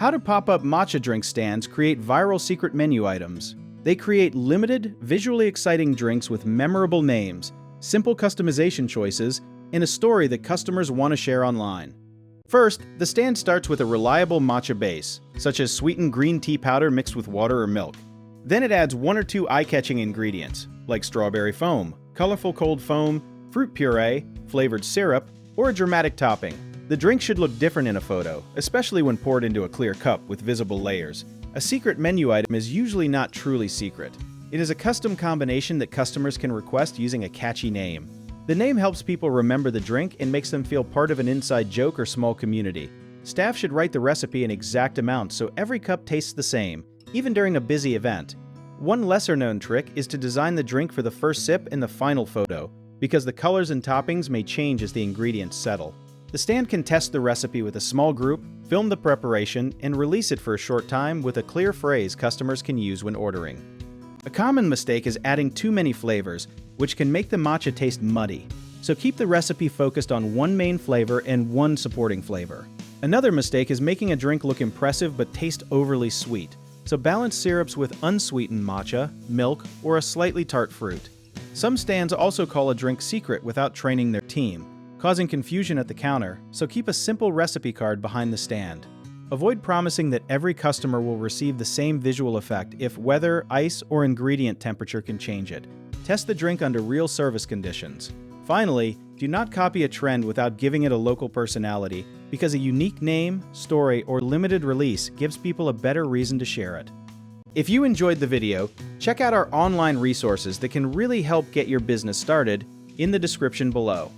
How do pop-up matcha drink stands create viral secret menu items? They create limited, visually exciting drinks with memorable names, simple customization choices, and a story that customers want to share online. First, the stand starts with a reliable matcha base, such as sweetened green tea powder mixed with water or milk. Then it adds one or two eye-catching ingredients, like strawberry foam, colorful cold foam, fruit puree, flavored syrup, or a dramatic topping. The drink should look different in a photo, especially when poured into a clear cup with visible layers. A secret menu item is usually not truly secret. It is a custom combination that customers can request using a catchy name. The name helps people remember the drink and makes them feel part of an inside joke or small community. Staff should write the recipe in exact amounts so every cup tastes the same, even during a busy event. One lesser-known trick is to design the drink for the first sip and the final photo, because the colors and toppings may change as the ingredients settle. The stand can test the recipe with a small group, film the preparation, and release it for a short time with a clear phrase customers can use when ordering. A common mistake is adding too many flavors, which can make the matcha taste muddy. So keep the recipe focused on one main flavor and one supporting flavor. Another mistake is making a drink look impressive but taste overly sweet. So balance syrups with unsweetened matcha, milk, or a slightly tart fruit. Some stands also call a drink secret without training their team, causing confusion at the counter, so keep a simple recipe card behind the stand. Avoid promising that every customer will receive the same visual effect if weather, ice, or ingredient temperature can change it. Test the drink under real service conditions. Finally, do not copy a trend without giving it a local personality, because a unique name, story, or limited release gives people a better reason to share it. If you enjoyed the video, check out our online resources that can really help get your business started in the description below.